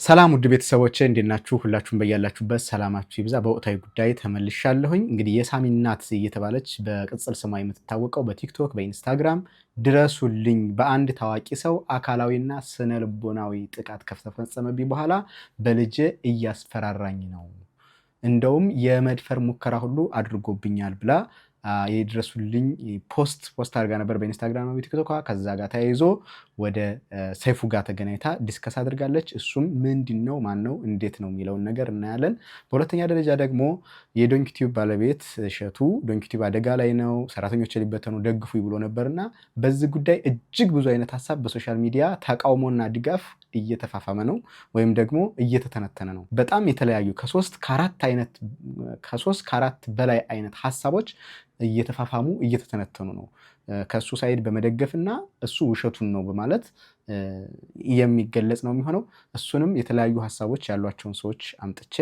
ሰላም ውድ ቤተሰቦቼ እንዴት ናችሁ? ሁላችሁም በያላችሁበት ሰላማችሁ ይብዛ። በወቅታዊ ጉዳይ ተመልሻለሁኝ። እንግዲህ የሳሚ እናት እየተባለች በቅጽል ስሟ የምትታወቀው በቲክቶክ በኢንስታግራም ድረሱልኝ በአንድ ታዋቂ ሰው አካላዊና ስነ ልቦናዊ ጥቃት ከተፈጸመብኝ በኋላ በልጄ እያስፈራራኝ ነው፣ እንደውም የመድፈር ሙከራ ሁሉ አድርጎብኛል ብላ የድረሱልኝ ፖስት አድርጋ ነበር በኢንስታግራም ነው በቲክቶክ። ከዛ ጋር ተያይዞ ወደ ሰይፉ ጋር ተገናኝታ ዲስከስ አድርጋለች። እሱም ምንድነው ማነው እንዴት ነው የሚለውን ነገር እናያለን። በሁለተኛ ደረጃ ደግሞ የዶንኪቲዩብ ባለቤት እሸቱ ዶንኪቲዩብ አደጋ ላይ ነው፣ ሰራተኞች ሊበተኑ ደግፉ ብሎ ነበርና በዚህ ጉዳይ እጅግ ብዙ አይነት ሀሳብ በሶሻል ሚዲያ ተቃውሞና ድጋፍ እየተፋፋመ ነው ወይም ደግሞ እየተተነተነ ነው። በጣም የተለያዩ ከሶስት ከአራት በላይ አይነት ሀሳቦች እየተፋፋሙ እየተተነተኑ ነው። ከሱ ሳይድ በመደገፍና እሱ ውሸቱን ነው በማለት የሚገለጽ ነው የሚሆነው። እሱንም የተለያዩ ሀሳቦች ያሏቸውን ሰዎች አምጥቼ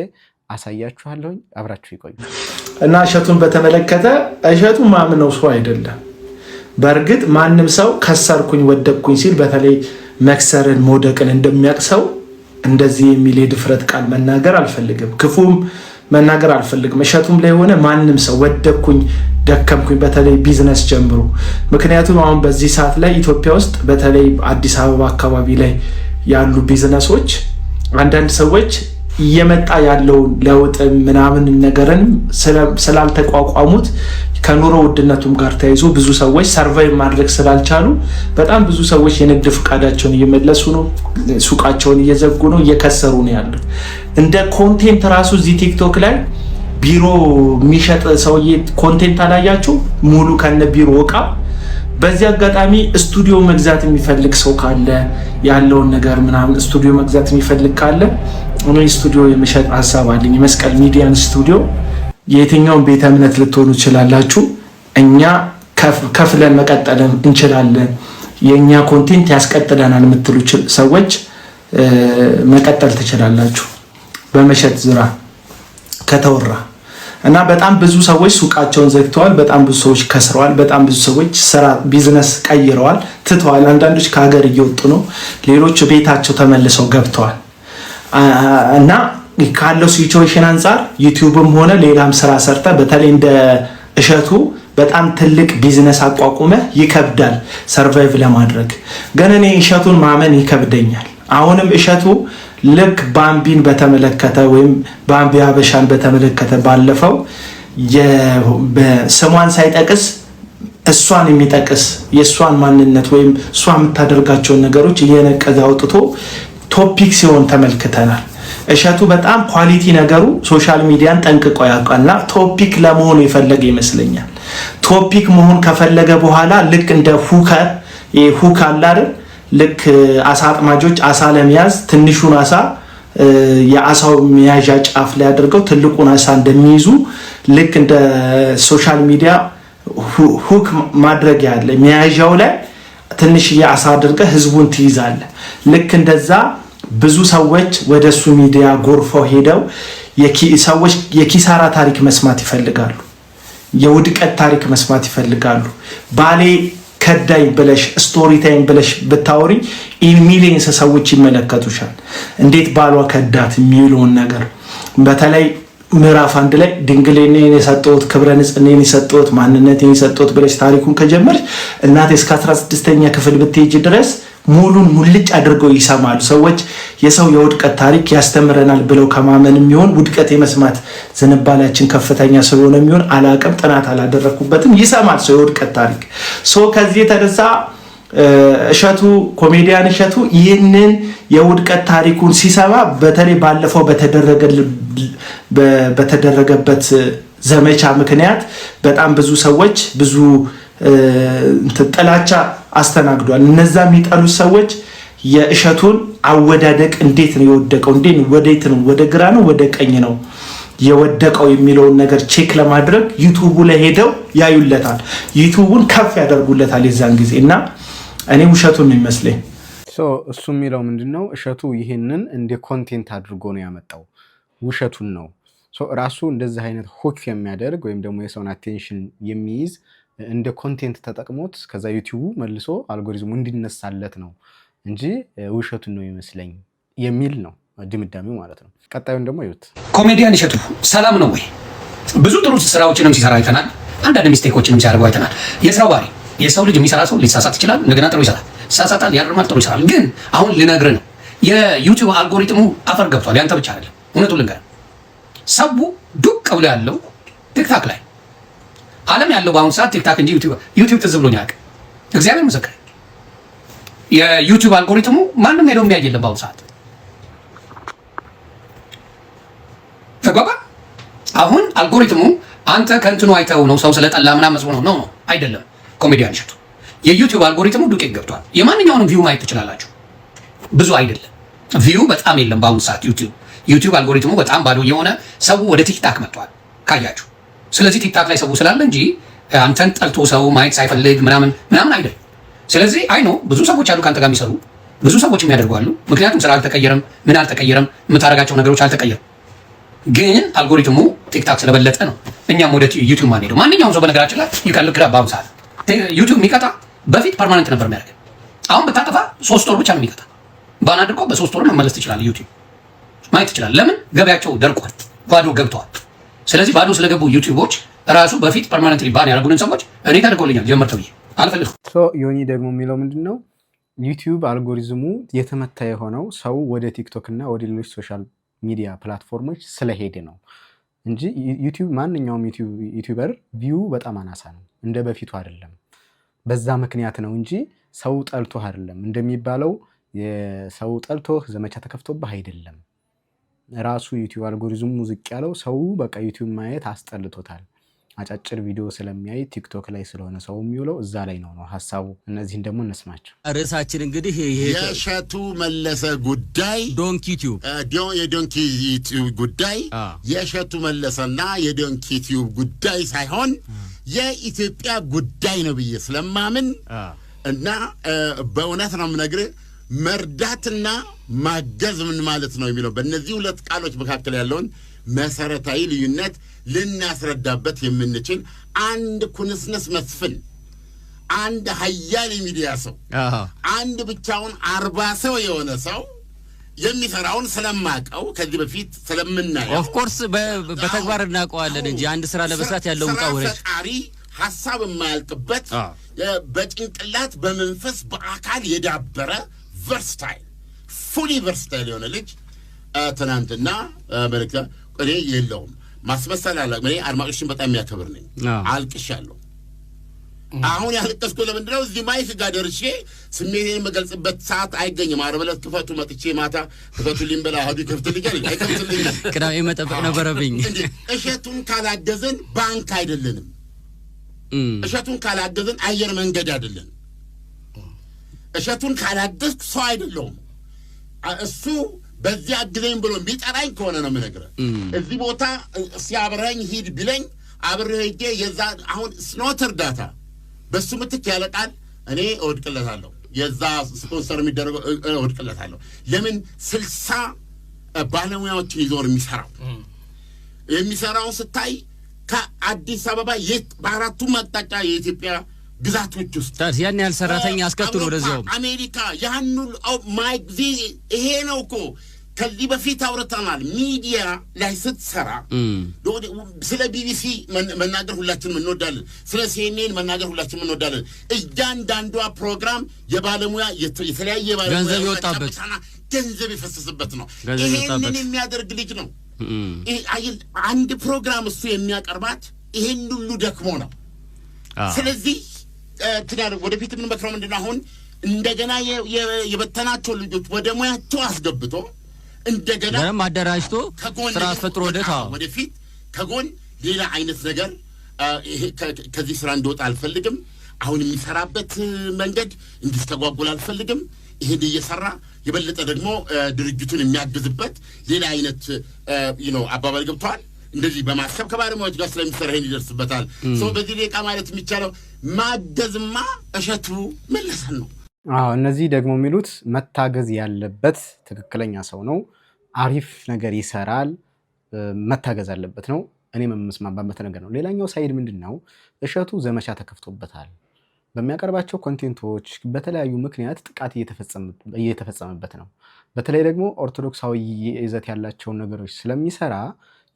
አሳያችኋለሁ። አብራችሁ ይቆዩ እና እሸቱን በተመለከተ እሸቱ ማምነው ሰው አይደለም። በእርግጥ ማንም ሰው ከሰርኩኝ ወደቅኩኝ ሲል በተለይ መክሰርን መውደቅን እንደሚያቅሰው እንደዚህ የሚል የድፍረት ቃል መናገር አልፈልግም፣ ክፉም መናገር አልፈልግም። እሸቱም ላይ ሆነ ማንም ሰው ወደቅኩኝ ደከምኩኝ በተለይ ቢዝነስ ጀምሮ። ምክንያቱም አሁን በዚህ ሰዓት ላይ ኢትዮጵያ ውስጥ በተለይ አዲስ አበባ አካባቢ ላይ ያሉ ቢዝነሶች አንዳንድ ሰዎች እየመጣ ያለውን ለውጥ ምናምን ነገርን ስላልተቋቋሙት ከኑሮ ውድነቱም ጋር ተያይዞ ብዙ ሰዎች ሰርቫይቭ ማድረግ ስላልቻሉ በጣም ብዙ ሰዎች የንግድ ፍቃዳቸውን እየመለሱ ነው፣ ሱቃቸውን እየዘጉ ነው፣ እየከሰሩ ነው ያሉት። እንደ ኮንቴንት ራሱ እዚህ ቲክቶክ ላይ ቢሮ የሚሸጥ ሰውዬ ኮንቴንት አላያችሁ? ሙሉ ከነ ቢሮ እቃ። በዚህ አጋጣሚ ስቱዲዮ መግዛት የሚፈልግ ሰው ካለ ያለውን ነገር ምናምን ስቱዲዮ መግዛት የሚፈልግ ካለ እኔ ስቱዲዮ የመሸጥ ሀሳብ አለኝ። የመስቀል ሚዲያን ስቱዲዮ የትኛውን ቤተ እምነት ልትሆኑ ትችላላችሁ። እኛ ከፍለን መቀጠል እንችላለን፣ የእኛ ኮንቴንት ያስቀጥለናል የምትሉ ሰዎች መቀጠል ትችላላችሁ በመሸጥ ዝራ ከተወራ እና በጣም ብዙ ሰዎች ሱቃቸውን ዘግተዋል። በጣም ብዙ ሰዎች ከስረዋል። በጣም ብዙ ሰዎች ስራ ቢዝነስ ቀይረዋል፣ ትተዋል። አንዳንዶች ከሀገር እየወጡ ነው፣ ሌሎች ቤታቸው ተመልሰው ገብተዋል። እና ካለው ሲቹዌሽን አንጻር ዩቲዩብም ሆነ ሌላም ስራ ሰርተ በተለይ እንደ እሸቱ በጣም ትልቅ ቢዝነስ አቋቁመ ይከብዳል ሰርቫይቭ ለማድረግ። ግን እኔ እሸቱን ማመን ይከብደኛል። አሁንም እሸቱ ልክ ባምቢን በተመለከተ ወይም ባምቢ ሀበሻን በተመለከተ ባለፈው ስሟን ሳይጠቅስ እሷን የሚጠቅስ የእሷን ማንነት ወይም እሷ የምታደርጋቸውን ነገሮች እየነቀዘ አውጥቶ ቶፒክ ሲሆን ተመልክተናል። እሸቱ በጣም ኳሊቲ ነገሩ ሶሻል ሚዲያን ጠንቅቆ ያውቃልና ቶፒክ ለመሆኑ የፈለገ ይመስለኛል። ቶፒክ መሆን ከፈለገ በኋላ ልክ እንደ ሁክ አለ አይደል? ልክ አሳ አጥማጆች አሳ ለመያዝ ትንሹን አሳ የአሳው መያዣ ጫፍ ላይ አድርገው ትልቁን አሳ እንደሚይዙ ልክ እንደ ሶሻል ሚዲያ ሁክ ማድረግ ያለ መያዣው ላይ ትንሽ የአሳ አድርገህ ህዝቡን ትይዛለህ። ልክ እንደዛ ብዙ ሰዎች ወደሱ ሚዲያ ጎርፈው ሄደው ሰዎች የኪሳራ ታሪክ መስማት ይፈልጋሉ፣ የውድቀት ታሪክ መስማት ይፈልጋሉ። ባሌ ከዳይ ብለሽ ስቶሪ ታይም ብለሽ ብታወሪ ሚሊየንስ ሰዎች ይመለከቱሻል። እንዴት ባሏ ከዳት የሚለውን ነገር በተለይ ምዕራፍ 1 ላይ ድንግሌኔን የሰጠሁት ክብረ ንጽህናን የሰጠሁት ማንነቴን የሰጠሁት ብለሽ ታሪኩን ከጀመርሽ እናቴ እስከ 16ኛ ክፍል ብትሄጂ ድረስ ሙሉን ሙልጭ አድርገው ይሰማሉ ሰዎች። የሰው የውድቀት ታሪክ ያስተምረናል ብለው ከማመን የሚሆን ውድቀት የመስማት ዝንባሌያችን ከፍተኛ ስለሆነ የሚሆን አላቅም፣ ጥናት አላደረኩበትም፣ ይሰማል ሰው የውድቀት ታሪክ። ከዚህ የተነሳ እሸቱ ኮሜዲያን እሸቱ ይህንን የውድቀት ታሪኩን ሲሰማ በተለይ ባለፈው በተደረገበት ዘመቻ ምክንያት በጣም ብዙ ሰዎች ብዙ ጥላቻ አስተናግዷል። እነዛ የሚጠሉት ሰዎች የእሸቱን አወዳደቅ እንዴት ነው የወደቀው፣ እንዴት ነው ወዴት ነው ወደ ግራ ነው ወደ ቀኝ ነው የወደቀው የሚለውን ነገር ቼክ ለማድረግ ዩቲዩብ ላይ ሄደው ያዩለታል፣ ዩቲዩቡን ከፍ ያደርጉለታል የዛን ጊዜ። እና እኔ ውሸቱን ነው የሚመስለኝ። እሱ የሚለው ምንድነው እሸቱ ይሄንን እንደ ኮንቴንት አድርጎ ነው ያመጣው፣ ውሸቱን ነው ራሱ እንደዚህ አይነት ሁክ የሚያደርግ ወይም ደግሞ የሰውን አቴንሽን የሚይዝ እንደ ኮንቴንት ተጠቅሞት ከዛ ዩቲዩቡ መልሶ አልጎሪዝሙ እንዲነሳለት ነው እንጂ ውሸቱን ነው ይመስለኝ የሚል ነው ድምዳሜው ማለት ነው። ቀጣዩን ደግሞ ይዩት። ኮሜዲያን እሸቱ ሰላም ነው ወይ? ብዙ ጥሩ ስራዎችንም ሲሰራ አይተናል። አንዳንድ ሚስቴኮችንም ሲያደርጉ አይተናል። የስራው ባህሪ የሰው ልጅ የሚሰራ ሰው ሊሳሳት ይችላል። እንደገና ጥሩ ይሰራል፣ ይሳሳታል፣ ያርማል፣ ጥሩ ይሰራል። ግን አሁን ልነግርህ ነው የዩቲዩብ አልጎሪትሙ አፈር ገብቷል። ያንተ ብቻ አይደለም። እውነቱን ልንገርህ ሰው ዱቅ ብሎ ያለው ቲክታክ ላይ ዓለም ያለው በአሁኑ ሰዓት ቲክታክ እንጂ ዩቲዩብ ትዝ ብሎኝ አያውቅም። እግዚአብሔር ምስክር የዩቲዩብ አልጎሪትሙ ማንም ሄደው የሚያይ የለም በአሁኑ ሰዓት ተጓባ። አሁን አልጎሪትሙ አንተ ከእንትኑ አይተው ነው ሰው ስለጠላ ምናምን መስሎ ነው አይደለም። ኮሜዲያን እሸቱ የዩቲዩብ አልጎሪትሙ ዱቄት ገብቷል። የማንኛውንም ቪው ማየት ትችላላችሁ። ብዙ አይደለም ቪው በጣም የለም በአሁኑ ሰዓት ዩቲዩብ አልጎሪትሙ በጣም ባዶ የሆነ ሰው ወደ ቲክታክ መጥቷል ካያችሁ። ስለዚህ ቲክታክ ላይ ሰው ስላለ እንጂ አንተን ጠልቶ ሰው ማየት ሳይፈልግ ምናምን አይደለም። ስለዚህ አይ ነው ብዙ ሰዎች አሉ ካንተ ጋር የሚሰሩ ብዙ ሰዎች የሚያደርጓሉ። ምክንያቱም ስራ አልተቀየረም፣ ምን አልተቀየረም፣ የምታደርጋቸው ነገሮች አልተቀየረም። ግን አልጎሪትሙ ቲክታክ ስለበለጠ ነው እኛም ወደ ዩቲዩብ ማን ሄደው። ማንኛውም ሰው በነገራችን ላይ ይከልክ በአሁኑ ሰዓት ዩቲዩብ የሚቀጣ በፊት ፐርማነንት ነበር የሚያደርግ። አሁን ብታጠፋ 3 ወር ብቻ ነው የሚቀጣ። ባን አድርጎ በ3 ወር መመለስ ትችላለህ። ዩቲዩብ ማየት ትችላለህ። ለምን ገበያቸው ደርቋል፣ ባዶ ገብተዋል። ስለዚህ ባዶ ስለገቡ ዩቲዩቦች ራሱ በፊት ፐርማነንትሊ ባን ያደረጉንን ሰዎች እኔ ተደርጎልኛል ጀመር ተብዬ አልፈልግም። ዮኒ ደግሞ የሚለው ምንድነው ዩቲዩብ አልጎሪዝሙ የተመታ የሆነው ሰው ወደ ቲክቶክ እና ወደ ሌሎች ሶሻል ሚዲያ ፕላትፎርሞች ስለሄደ ነው እንጂ ዩቲዩብ ማንኛውም ዩቲዩበር ቪው በጣም አናሳ ነው፣ እንደ በፊቱ አይደለም። በዛ ምክንያት ነው እንጂ ሰው ጠልቶህ አይደለም እንደሚባለው የሰው ጠልቶህ ዘመቻ ተከፍቶብህ አይደለም። ራሱ ዩቲዩብ አልጎሪዝሙ ሙዝቅ ያለው ሰው በቃ ዩቲዩብ ማየት አስጠልቶታል። አጫጭር ቪዲዮ ስለሚያይ ቲክቶክ ላይ ስለሆነ ሰው የሚውለው እዛ ላይ ነው ሀሳቡ። እነዚህን ደግሞ እንስማቸው። ርዕሳችን እንግዲህ የእሸቱ መለሰ ጉዳይ ዶንኪ ቲዩብ የዶንኪ ቲዩብ ጉዳይ የእሸቱ መለሰና የዶንኪ ቲዩብ ጉዳይ ሳይሆን የኢትዮጵያ ጉዳይ ነው ብዬ ስለማምን እና በእውነት ነው የምነግርህ መርዳትና ማገዝ ምን ማለት ነው የሚለው በእነዚህ ሁለት ቃሎች መካከል ያለውን መሰረታዊ ልዩነት ልናስረዳበት የምንችል አንድ ኩንስነስ መስፍን፣ አንድ ሀያል ሚዲያ ሰው፣ አንድ ብቻውን 40 ሰው የሆነ ሰው የሚሰራውን ስለማቀው ከዚህ በፊት ስለምናየው ኦፍ ኮርስ በተግባር እናውቀዋለን እንጂ አንድ ስራ ለመስራት ያለው ውጣ ወረድ ሐሳብ የማያልቅበት በጭንቅላት በመንፈስ በአካል የዳበረ ቨርስታይል ፉሊ ቨርስታይል የሆነ ልጅ ትናንትና መልእክት እኔ የለውም ማስመሰል አለ። እኔ አድማጮችን በጣም የሚያከብር ነኝ። አልቅሻለሁ። አሁን ያልቀስኩ ለምንድን ነው? እዚህ ማይክ ጋር ደርሼ ስሜቴን የምገልጽበት ሰዓት አይገኝም። ዓርብ ዕለት ክፈቱ መጥቼ ማታ ክፈቱልኝ ብላ አህዱ ይከፍትልኛል። አይከፍትልኝም። ቅዳሜ መጠበቅ ነበረብኝ። እሸቱን ካላገዝን ባንክ አይደለንም። እሸቱን ካላገዝን አየር መንገድ አይደለንም። እሸቱን ካላገዝኩ ሰው አይደለሁም። እሱ በዚህ አግዘኝ ብሎ ቢጠራኝ ከሆነ ነው የምነግርህ። እዚህ ቦታ ሲያብረኝ ሂድ ቢለኝ አብሬ ሄጄ የዛ አሁን ስኖት እርዳታ በሱ ምትክ ያለቃል እኔ እወድቅለታለሁ። የዛ ስፖንሰር የሚደረገው እወድቅለታለሁ። ለምን 60 ባለሙያዎችን ይዞር የሚሰራውን ስታይ ከአዲስ አበባ በአራቱም አቅጣጫ የኢትዮጵያ ግዛቶች ውስጥ ያን ያህል ሰራተኛ አስከትሎ ወደዚያው አሜሪካ ያንኑ ማይክ ይሄ ነው እኮ ከዚህ በፊት አውርተናል። ሚዲያ ላይ ስትሰራ ስለ ቢቢሲ መናገር ሁላችንም እንወዳለን። ስለ ሲኤንኤን መናገር ሁላችንም እንወዳለን። እያንዳንዷ ፕሮግራም የባለሙያ የተለያየ ባለሙያ ገንዘብ የወጣበት ገንዘብ የፈሰሰበት ነው። ይሄንን የሚያደርግ ልጅ ነው። አንድ ፕሮግራም እሱ የሚያቀርባት ይሄን ሁሉ ደክሞ ነው። ስለዚህ ወደፊት ምን መክረው ምንድነው አሁን እንደገና የበተናቸው ልጆች ወደ ሙያቸው አስገብቶ እንደገና አደራጅቶ ስራ ፈጥሮ ወደፊት ከጎን ሌላ አይነት ነገር ይሄ ከዚህ ስራ እንዲወጣ አልፈልግም። አሁን የሚሰራበት መንገድ እንዲስተጓጎል አልፈልግም። ይሄን እየሰራ የበለጠ ደግሞ ድርጅቱን የሚያግዝበት ሌላ አይነት አባባል ገብቷል። እንደዚህ በማሰብ ከባለሙያዎች ጋር ስለሚሰራ ይሄን ይደርስበታል። ሰው በዚህ ደቂቃ ማለት የሚቻለው ማገዝማ እሸቱ መለሰን ነው። እነዚህ ደግሞ የሚሉት መታገዝ ያለበት ትክክለኛ ሰው ነው። አሪፍ ነገር ይሰራል፣ መታገዝ አለበት ነው። እኔ የምስማማበት ነገር ነው። ሌላኛው ሳይድ ምንድን ነው? እሸቱ ዘመቻ ተከፍቶበታል። በሚያቀርባቸው ኮንቴንቶች በተለያዩ ምክንያት ጥቃት እየተፈጸመበት ነው። በተለይ ደግሞ ኦርቶዶክሳዊ ይዘት ያላቸውን ነገሮች ስለሚሰራ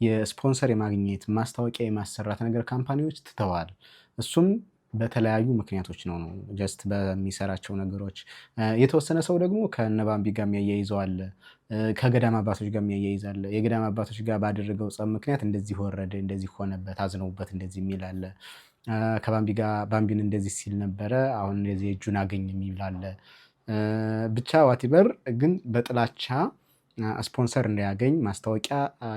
የስፖንሰር የማግኘት ማስታወቂያ የማሰራት ነገር ካምፓኒዎች ትተዋል። እሱም በተለያዩ ምክንያቶች ነው ጀስት በሚሰራቸው ነገሮች። የተወሰነ ሰው ደግሞ ከነባምቢ ጋር የሚያያይዘዋል፣ ከገዳም አባቶች ጋር የሚያያይዛል። የገዳም አባቶች ጋር ባደረገው ጸብ ምክንያት እንደዚህ ወረደ፣ እንደዚህ ሆነበት፣ አዝነውበት እንደዚህ የሚል አለ። ከባምቢ ጋር ባምቢን እንደዚህ ሲል ነበረ፣ አሁን እንደዚህ እጁን አገኝ የሚል አለ። ብቻ ዋቲበር ግን በጥላቻ ስፖንሰር እንዳያገኝ ማስታወቂያ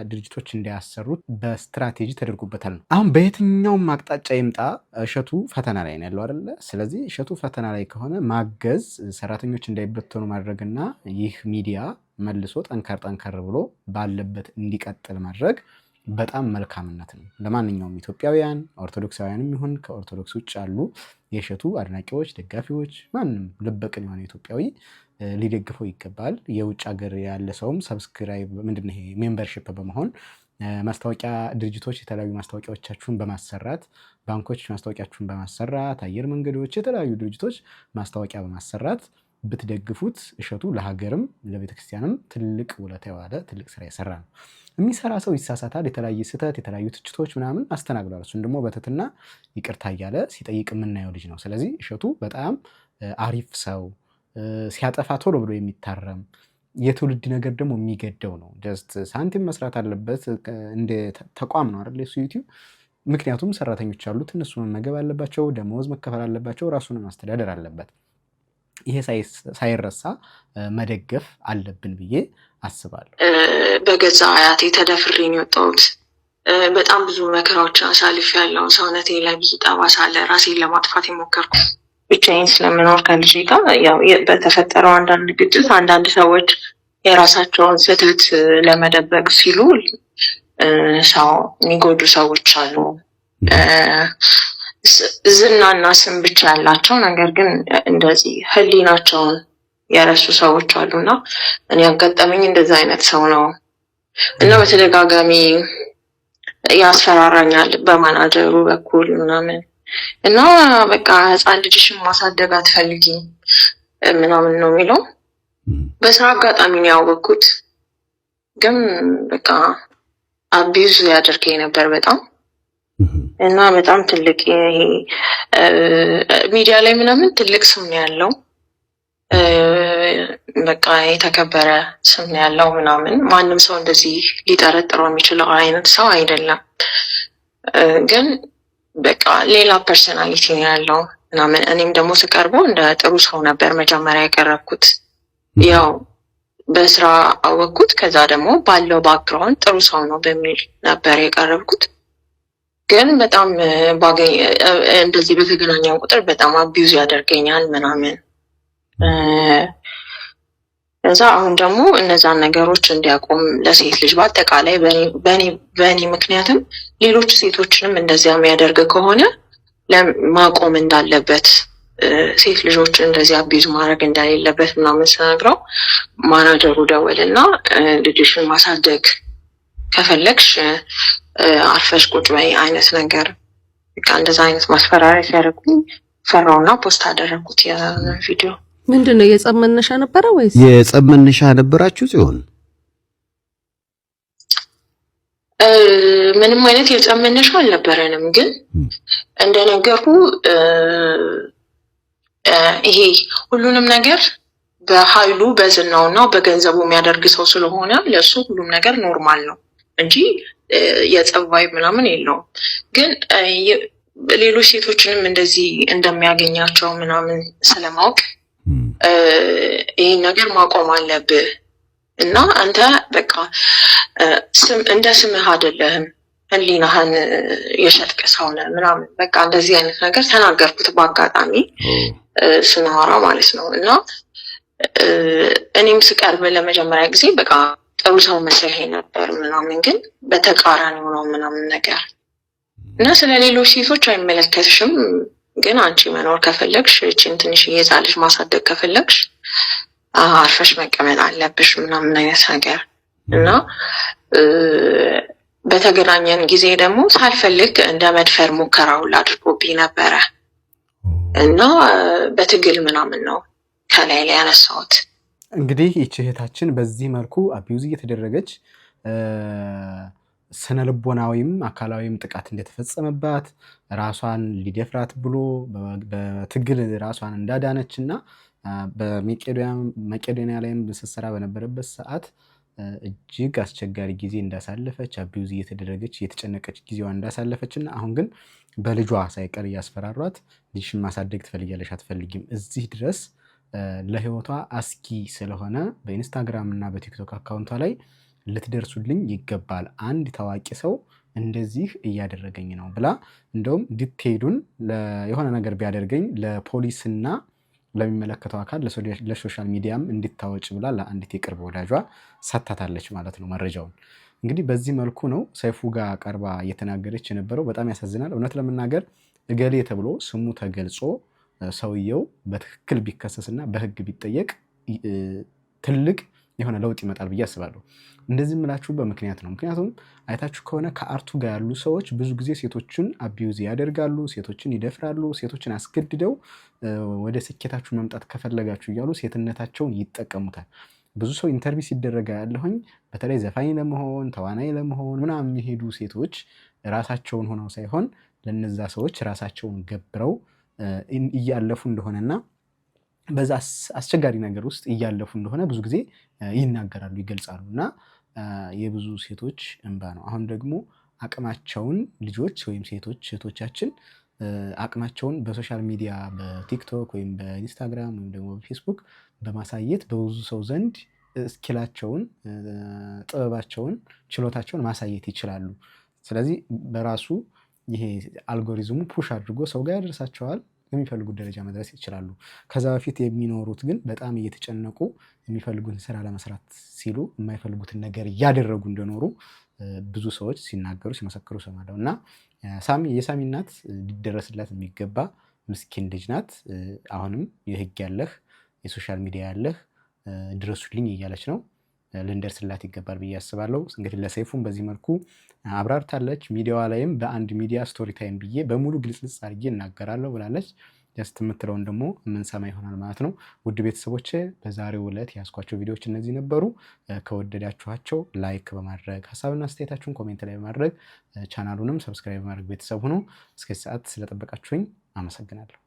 ድርጅቶች እንዳያሰሩት በስትራቴጂ ተደርጎበታል ነው። አሁን በየትኛውም አቅጣጫ ይምጣ እሸቱ ፈተና ላይ ነው ያለው አይደለ? ስለዚህ እሸቱ ፈተና ላይ ከሆነ ማገዝ፣ ሰራተኞች እንዳይበተኑ ማድረግና ይህ ሚዲያ መልሶ ጠንከር ብሎ ባለበት እንዲቀጥል ማድረግ በጣም መልካምነት ነው ለማንኛውም ኢትዮጵያውያን፣ ኦርቶዶክሳውያንም ይሁን ከኦርቶዶክስ ውጭ ያሉ የእሸቱ አድናቂዎች፣ ደጋፊዎች፣ ማንም ልበቅን የሆነ ኢትዮጵያዊ ሊደግፈው ይገባል። የውጭ ሀገር ያለ ሰውም ሰብስክራይብ ምንድነው ይሄ ሜምበርሺፕ በመሆን ማስታወቂያ ድርጅቶች የተለያዩ ማስታወቂያዎቻችሁን በማሰራት ባንኮች ማስታወቂያችሁን በማሰራት አየር መንገዶች የተለያዩ ድርጅቶች ማስታወቂያ በማሰራት ብትደግፉት እሸቱ ለሀገርም ለቤተክርስቲያንም ትልቅ ውለታ የዋለ ትልቅ ስራ የሰራ ነው። የሚሰራ ሰው ይሳሳታል። የተለያየ ስህተት የተለያዩ ትችቶች ምናምን አስተናግዷል። እሱን ደግሞ በትህትና ይቅርታ እያለ ሲጠይቅ የምናየው ልጅ ነው። ስለዚህ እሸቱ በጣም አሪፍ ሰው፣ ሲያጠፋ ቶሎ ብሎ የሚታረም የትውልድ ነገር ደግሞ የሚገደው ነው። ጀስት ሳንቲም መስራት አለበት እንደ ተቋም ነው አይደል የሱ ዩቲዩብ። ምክንያቱም ሰራተኞች አሉት፣ እነሱ መመገብ አለባቸው፣ ደመወዝ መከፈል አለባቸው፣ ራሱን ማስተዳደር አለበት። ይሄ ሳይረሳ መደገፍ አለብን ብዬ አስባለሁ። በገዛ አያቴ ተደፍሬን የወጣሁት በጣም ብዙ መከራዎችን አሳልፍ ያለው ሰውነቴ ላይ ብዙ ጠባሳ አለ። ራሴን ለማጥፋት የሞከርኩ ብቻዬን ስለምኖር ከልጄ ጋር ያው በተፈጠረው አንዳንድ ግጭት አንዳንድ ሰዎች የራሳቸውን ስህተት ለመደበቅ ሲሉ ሰው የሚጎዱ ሰዎች አሉ። ዝናና ስም ብቻ ያላቸው ነገር ግን እንደዚህ ህሊናቸውን የረሱ ሰዎች አሉና እኔ ያጋጠመኝ እንደዛ አይነት ሰው ነው እና በተደጋጋሚ ያስፈራራኛል በማናጀሩ በኩል ምናምን እና በቃ ህፃን ልጅሽን ማሳደግ አትፈልጊም ምናምን ነው የሚለው። በስራ አጋጣሚ ነው ያወቅኩት፣ ግን በቃ አቢዩዝ ያደርገኝ ነበር በጣም እና በጣም ትልቅ ይሄ ሚዲያ ላይ ምናምን ትልቅ ስም ነው ያለው፣ በቃ የተከበረ ስም ነው ያለው ምናምን። ማንም ሰው እንደዚህ ሊጠረጥረው የሚችለው አይነት ሰው አይደለም። ግን በቃ ሌላ ፐርሰናሊቲ ነው ያለው ምናምን። እኔም ደግሞ ስቀርበው እንደ ጥሩ ሰው ነበር መጀመሪያ ያቀረብኩት። ያው በስራ አወቅኩት፣ ከዛ ደግሞ ባለው ባክግራውንድ ጥሩ ሰው ነው በሚል ነበር የቀረብኩት። ግን በጣም እንደዚህ በተገናኘን ቁጥር በጣም አቢዩዝ ያደርገኛል ምናምን። እዛ አሁን ደግሞ እነዛን ነገሮች እንዲያቆም ለሴት ልጅ በአጠቃላይ በእኔ ምክንያትም ሌሎች ሴቶችንም እንደዚያ የሚያደርግ ከሆነ ማቆም እንዳለበት፣ ሴት ልጆችን እንደዚህ አቢዩዝ ማድረግ እንደሌለበት ምናምን ስነግረው ማናጀሩ ደወልና ልጅሽን ማሳደግ ከፈለግሽ አርፈሽ ቁጭ በይ አይነት ነገር በቃ እንደዛ አይነት ማስፈራሪያ ሲያደርጉኝ ፈራውና ፖስት አደረኩት የቪዲዮ። ምንድነው የጸብ መነሻ ነበረ ወይስ? የጸብ መነሻ ነበራችሁ ሲሆን ምንም አይነት የጸብ መነሻ አልነበረንም። ግን እንደነገርኩ ይሄ ሁሉንም ነገር በኃይሉ በዝናውና በገንዘቡ የሚያደርግ ሰው ስለሆነ ለሱ ሁሉም ነገር ኖርማል ነው እንጂ የጸብ ቫይብ ምናምን የለውም። ግን ሌሎች ሴቶችንም እንደዚህ እንደሚያገኛቸው ምናምን ስለማወቅ ይህን ነገር ማቆም አለብህ እና አንተ በቃ እንደ ስምህ አይደለህም፣ ህሊናህን የሸጥክ ሰው ነህ ምናምን በቃ እንደዚህ አይነት ነገር ተናገርኩት በአጋጣሚ ስናወራ ማለት ነው። እና እኔም ስቀርብ ለመጀመሪያ ጊዜ በቃ ጥሩ ሰው መስለኝ ነበር ምናምን፣ ግን በተቃራኒው ነው ምናምን ነገር እና ስለ ሌሎች ሴቶች አይመለከትሽም፣ ግን አንቺ መኖር ከፈለግሽ እቺን ትንሽ የዛልሽ ማሳደግ ከፈለግሽ አርፈሽ መቀመጥ አለብሽ ምናምን አይነት ነገር እና በተገናኘን ጊዜ ደግሞ ሳልፈልግ እንደ መድፈር ሙከራ ሁላ አድርጎብኝ ነበረ እና በትግል ምናምን ነው ከላይ ላይ ያነሳሁት። እንግዲህ ይህች እህታችን በዚህ መልኩ አቢዩዝ እየተደረገች ስነ ልቦናዊም አካላዊም ጥቃት እንደተፈጸመባት ራሷን ሊደፍራት ብሎ በትግል ራሷን እንዳዳነች እና በመቄዶንያ ላይም ስትሰራ በነበረበት ሰዓት እጅግ አስቸጋሪ ጊዜ እንዳሳለፈች አቢዩዝ እየተደረገች እየተጨነቀች ጊዜዋን እንዳሳለፈች እና አሁን ግን በልጇ ሳይቀር እያስፈራሯት ልጅሽን ማሳደግ ትፈልጊያለሽ አትፈልጊም እዚህ ድረስ ለህይወቷ አስጊ ስለሆነ በኢንስታግራም እና በቲክቶክ አካውንቷ ላይ ልትደርሱልኝ ይገባል፣ አንድ ታዋቂ ሰው እንደዚህ እያደረገኝ ነው ብላ እንደውም ዲቴይሉን የሆነ ነገር ቢያደርገኝ ለፖሊስና ለሚመለከተው አካል ለሶሻል ሚዲያም እንድታወጭ ብላ ለአንዲት የቅርብ ወዳጇ ሰታታለች ማለት ነው መረጃውን። እንግዲህ በዚህ መልኩ ነው ሰይፉ ጋር ቀርባ እየተናገረች የነበረው። በጣም ያሳዝናል። እውነት ለመናገር እገሌ ተብሎ ስሙ ተገልጾ ሰውየው በትክክል ቢከሰስና በህግ ቢጠየቅ ትልቅ የሆነ ለውጥ ይመጣል ብዬ አስባለሁ። እንደዚህ የምላችሁ በምክንያት ነው። ምክንያቱም አይታችሁ ከሆነ ከአርቱ ጋር ያሉ ሰዎች ብዙ ጊዜ ሴቶችን አቢዩዝ ያደርጋሉ፣ ሴቶችን ይደፍራሉ፣ ሴቶችን አስገድደው ወደ ስኬታችሁ መምጣት ከፈለጋችሁ እያሉ ሴትነታቸውን ይጠቀሙታል። ብዙ ሰው ኢንተርቪው ሲደረጋ ያለሁኝ በተለይ ዘፋኝ ለመሆን ተዋናይ ለመሆን ምናምን የሚሄዱ ሴቶች ራሳቸውን ሆነው ሳይሆን ለነዛ ሰዎች ራሳቸውን ገብረው እያለፉ እንደሆነና በዛ አስቸጋሪ ነገር ውስጥ እያለፉ እንደሆነ ብዙ ጊዜ ይናገራሉ፣ ይገልጻሉ እና የብዙ ሴቶች እንባ ነው። አሁን ደግሞ አቅማቸውን ልጆች ወይም ሴቶች እህቶቻችን አቅማቸውን በሶሻል ሚዲያ በቲክቶክ ወይም በኢንስታግራም ወይም ደግሞ በፌስቡክ በማሳየት በብዙ ሰው ዘንድ ስኪላቸውን፣ ጥበባቸውን፣ ችሎታቸውን ማሳየት ይችላሉ። ስለዚህ በራሱ ይሄ አልጎሪዝሙ ፑሽ አድርጎ ሰው ጋር ያደርሳቸዋል፣ የሚፈልጉት ደረጃ መድረስ ይችላሉ። ከዛ በፊት የሚኖሩት ግን በጣም እየተጨነቁ የሚፈልጉትን ስራ ለመስራት ሲሉ የማይፈልጉትን ነገር እያደረጉ እንደኖሩ ብዙ ሰዎች ሲናገሩ ሲመሰክሩ ሰማለሁ። እና የሳሚ እናት ሊደረስላት የሚገባ ምስኪን ልጅ ናት። አሁንም የህግ ያለህ የሶሻል ሚዲያ ያለህ ድረሱልኝ እያለች ነው። ልንደርስላት ይገባል ብዬ አስባለሁ። እንግዲህ ለሰይፉም በዚህ መልኩ አብራርታለች። ሚዲያዋ ላይም በአንድ ሚዲያ ስቶሪ ታይም ብዬ በሙሉ ግልጽልጽ አድርጌ እናገራለሁ ብላለች። ጀስት የምትለውን ደግሞ የምንሰማ ይሆናል ማለት ነው። ውድ ቤተሰቦች በዛሬው ዕለት ያስኳቸው ቪዲዮዎች እነዚህ ነበሩ። ከወደዳችኋቸው ላይክ በማድረግ ሀሳብና አስተያየታችሁን ኮሜንት ላይ በማድረግ ቻናሉንም ሰብስክራይብ በማድረግ ቤተሰብ ሁኑ። እስከዚህ ሰዓት ስለጠበቃችሁኝ አመሰግናለሁ።